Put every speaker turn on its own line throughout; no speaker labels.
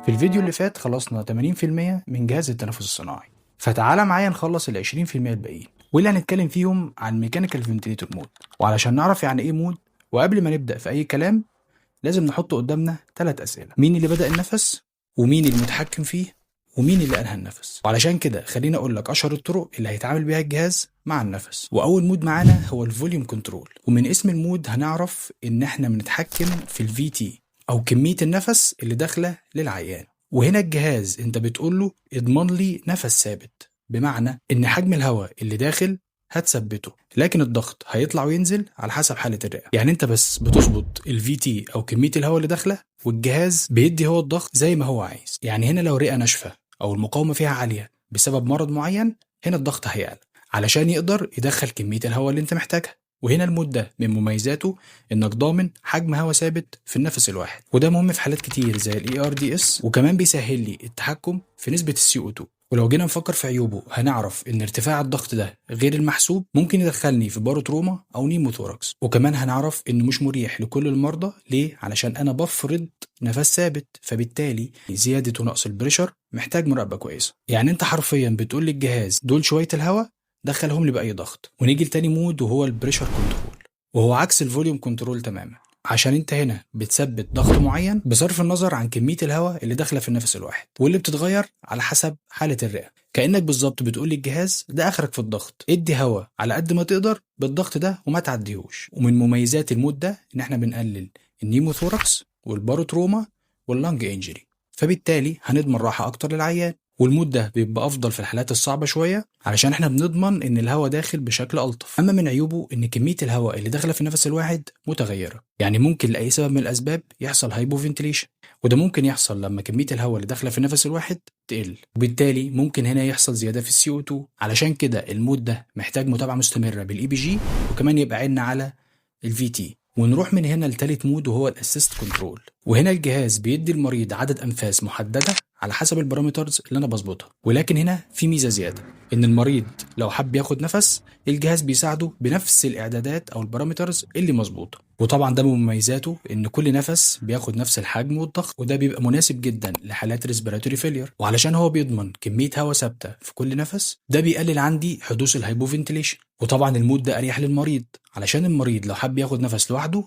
في الفيديو اللي فات خلصنا 80% من جهاز التنفس الصناعي، فتعالى معايا نخلص ال 20% الباقيين واللي هنتكلم فيهم عن ميكانيكال فنتليتور مود. وعلشان نعرف يعني ايه مود وقبل ما نبدأ في اي كلام لازم نحط قدامنا 3 أسئلة: مين اللي بدأ النفس، ومين المتحكم فيه، ومين اللي أنهى النفس. وعلشان كده خليني اقول لك اشهر الطرق اللي هيتعامل بيها الجهاز مع النفس. واول مود معانا هو الفوليوم كنترول، ومن اسم المود هنعرف ان احنا بنتحكم في الفي تي او كمية النفس اللي داخلة للعيان. وهنا الجهاز انت بتقول له اضمن لي نفس ثابت، بمعنى ان حجم الهواء اللي داخل هتثبته، لكن الضغط هيطلع وينزل على حسب حالة الرئة. يعني انت بس بتظبط الفي تي او كمية الهواء اللي داخله، والجهاز بيدي هو الضغط زي ما هو عايز. يعني هنا لو رئة ناشفة او المقاومة فيها عالية بسبب مرض معين، هنا الضغط هيعلى علشان يقدر يدخل كمية الهواء اللي انت محتاجها. وهنا المود ده من مميزاته انك ضامن حجم هواء ثابت في النفس الواحد، وده مهم في حالات كتير زي الاي ار دي اس، وكمان بيسهل لي التحكم في نسبة السي او 2. ولو جينا نفكر في عيوبه هنعرف ان ارتفاع الضغط ده غير المحسوب ممكن يدخلني في باروتروما او نيموثوركس. وكمان هنعرف انه مش مريح لكل المرضى. ليه؟ علشان انا بفرض نفس ثابت، فبالتالي زيادة ونقص البريشر محتاج مراقبة كويسة. يعني انت حرفيا بتقول للجهاز دول شوية الهواء دخلهم لي بأي ضغط. ونيجي لتاني مود وهو البريشر كنترول، وهو عكس الفوليوم كنترول تماما، عشان انت هنا بتثبت ضغط معين بصرف النظر عن كمية الهواء اللي داخله في النفس الواحد، واللي بتتغير على حسب حالة الرئة. كأنك بالظبط بتقول للجهاز ده اخرك في الضغط، ادي هواء على قد ما تقدر بالضغط ده وما تعديهوش. ومن مميزات المود ده ان احنا بنقلل النيموثوركس والباروتروما واللنج انجري، فبالتالي هنضمن راحة اكتر للعيان. والمود ده بيبقى افضل في الحالات الصعبه شويه علشان احنا بنضمن ان الهواء داخل بشكل الطف. اما من عيوبه ان كميه الهواء اللي داخله في النفس الواحد متغيره، يعني ممكن لاي سبب من الاسباب يحصل هايبوفنتليشن، وده ممكن يحصل لما كميه الهواء اللي داخله في النفس الواحد تقل، وبالتالي ممكن هنا يحصل زياده في السي او 2. علشان كده المود ده محتاج متابعه مستمره بالاي بي جي، وكمان يبقى عيننا على الفي تي. ونروح من هنا لتالت مود وهو الاسيست كنترول، وهنا الجهاز بيدي المريض عدد انفاس محدده على حسب البارامترز اللي انا بظبطها. ولكن هنا في ميزه زياده، ان المريض لو حب ياخد نفس الجهاز بيساعده بنفس الاعدادات او البارامترز اللي مظبوطه. وطبعا ده من مميزاته ان كل نفس بياخد نفس الحجم والضغط، وده بيبقى مناسب جدا لحالات ريسبيراتوري فيلير. وعلشان هو بيضمن كميه هواء ثابته في كل نفس، ده بيقلل عندي حدوث الهايبوفنتليشن. وطبعا المود ده اريح للمريض، علشان المريض لو حب ياخد نفس لوحده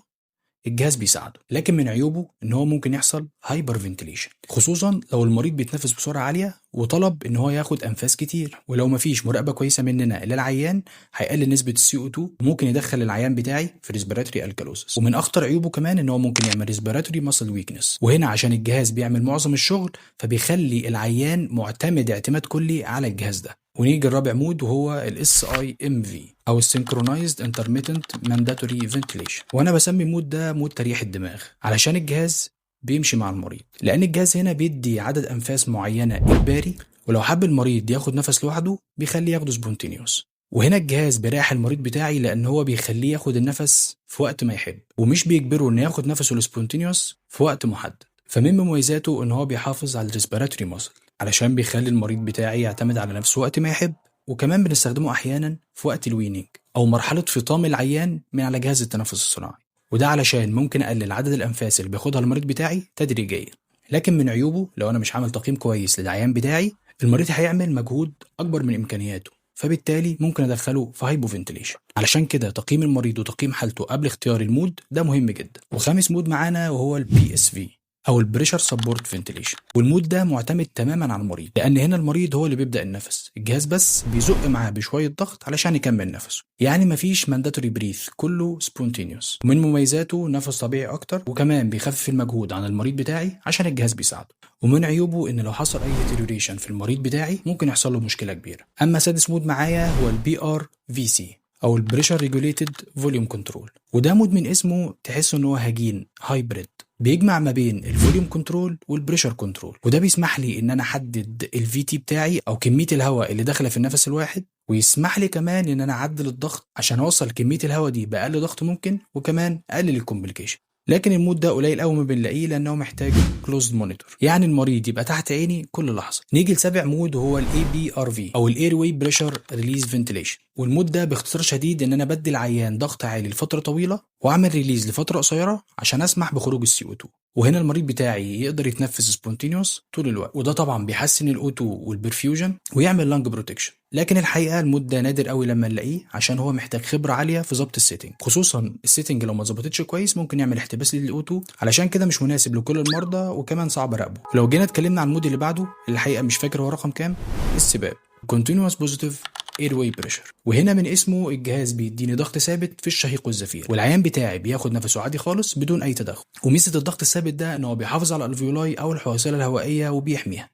الجهاز بيساعده. لكن من عيوبه ان هو ممكن يحصل هايبر فنتيليشن، خصوصا لو المريض بيتنفس بسرعه عاليه وطلب ان هو ياخد انفاس كتير. ولو مفيش مراقبه كويسه مننا للعيان هيقلل نسبه السي او 2، وممكن يدخل العيان بتاعي في ريسبيراتوري الكالوسيس. ومن اخطر عيوبه كمان ان هو ممكن يعمل ريسبيراتوري ماسل ويكنس، وهنا عشان الجهاز بيعمل معظم الشغل فبيخلي العيان معتمد اعتماد كلي على الجهاز ده. ونيجي الرابع مود وهو الاس اي ام في او السينكرونايزد انترميتنت مانداتوري فنتيليشن. وانا بسمي المود ده مود تريح الدماغ علشان الجهاز بيمشي مع المريض، لان الجهاز هنا بيدي عدد انفاس معينه اجباري، ولو حب المريض ياخد نفس لوحده بيخليه ياخده سبونتينيوس. وهنا الجهاز بيريح المريض بتاعي لان هو بيخليه ياخد النفس في وقت ما يحب، ومش بيجبره انه ياخد نفسه السبونتينيوس في وقت محدد. فمن مميزاته ان هو بيحافظ على الريسبيراتوري ماسل علشان بيخلي المريض بتاعي يعتمد على نفسه وقت ما يحب. وكمان بنستخدمه احيانا في وقت الويننج او مرحله فطام العيان من على جهاز التنفس الصناعي، وده علشان ممكن اقلل عدد الانفاس اللي بياخدها المريض بتاعي تدريجيا. لكن من عيوبه لو انا مش عامل تقييم كويس للعيان بتاعي المريض هيعمل مجهود اكبر من امكانياته، فبالتالي ممكن ادخله في هايبوفنتيليشن. علشان كده تقييم المريض وتقييم حالته قبل اختيار المود ده مهم جدا. وخامس مود معانا وهو البي اس في او البريشر سبورت فنتيليشن، والمود ده معتمد تماما على المريض، لان هنا المريض هو اللي بيبدا النفس، الجهاز بس بيزق معاه بشويه ضغط علشان يكمل نفسه. يعني مفيش مانداتوري بريث، كله سبونتينيوس. ومن مميزاته نفس طبيعي اكتر، وكمان بيخفف المجهود عن المريض بتاعي عشان الجهاز بيساعده. ومن عيوبه ان لو حصل اي ديتيريوريشن في المريض بتاعي ممكن يحصل له مشكله كبيره. اما سادس مود معايا هو البي ار في سي او البريشر ريجوليتد فوليوم كنترول، وده مود من اسمه تحس ان هو هجين هايبريد، بيجمع ما بين الفوليوم كنترول والبريشر كنترول. وده بيسمح لي ان انا احدد الفي تي بتاعي او كميه الهواء اللي داخله في النفس الواحد، ويسمح لي كمان ان انا اعدل الضغط عشان اوصل كميه الهواء دي باقل ضغط ممكن، وكمان اقلل الكومبليكيشن. لكن المود ده قليل قوي ما بنلاقيه لانه محتاج كلوزد مونيتور، يعني المريض يبقى تحت عيني كل لحظه. نيجي لسابع مود وهو الاي بي ار في او الاير واي بريشر ريليز فنتيليشن، والمود ده باختصار شديد ان انا بدي العيان ضغط عالي لفتره طويله واعمل ريليز لفتره قصيره عشان اسمح بخروج السي او 2، وهنا المريض بتاعي يقدر يتنفس سبونتينيوس طول الوقت، وده طبعا بيحسن الاو 2 والبرفيوجن ويعمل لانج بروتكشن. لكن الحقيقه المود ده نادر قوي لما نلاقيه، عشان هو محتاج خبره عاليه في ضبط السيتنج، خصوصا السيتنج لو ما ظبطتش كويس ممكن يعمل احتباس للاو 2، علشان كده مش مناسب لكل المرضى وكمان صعب اراقبه. لو جينا اتكلمنا عن المود اللي بعده، الحقيقه مش فاكر هو رقم كام، السباب continuous positive airway pressure. وهنا من اسمه الجهاز بيديني ضغط ثابت في الشهيق والزفير، والعيان بتاعي بياخد نفسه عادي خالص بدون اي تدخل. وميزه الضغط الثابت ده ان هو بيحافظ على الالفيولاي او الحويصله الهوائيه وبيحميها،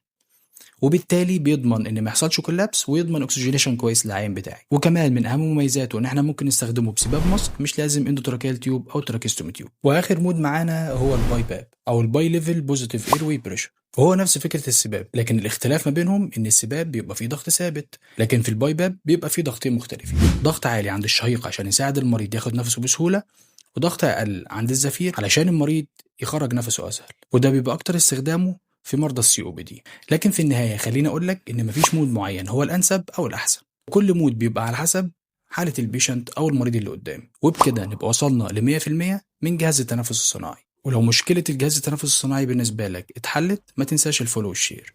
وبالتالي بيضمن ان ما يحصلش كولابس ويضمن اكسجينيشن كويس للعيان بتاعي. وكمان من اهم مميزاته ان احنا ممكن نستخدمه بسباب ماسك، مش لازم اندوتراكيال تيوب او تراكيستومي تيوب. واخر مود معانا هو الباي باب او الباي ليفل بوزيتيف اير واي بريشر، وهو نفس فكره السباب، لكن الاختلاف ما بينهم ان السباب بيبقى فيه ضغط ثابت، لكن في الباي باب بيبقى فيه ضغطين مختلفين، ضغط عالي عند الشهيق عشان يساعد المريض ياخد نفسه بسهوله، وضغط اقل عند الزفير علشان المريض يخرج نفسه اسهل، وده بيبقى اكتر استخدامه في مرضى السي او بي دي. لكن في النهايه خليني اقول لك ان مفيش مود معين هو الانسب او الاحسن، كل مود بيبقى على حسب حاله البيشنت او المريض اللي قدامي. وبكده نبقى وصلنا ل 100% من جهاز التنفس الصناعي. ولو مشكله الجهاز التنفس الصناعي بالنسبه لك اتحلت، ما تنساش الفولو والشير.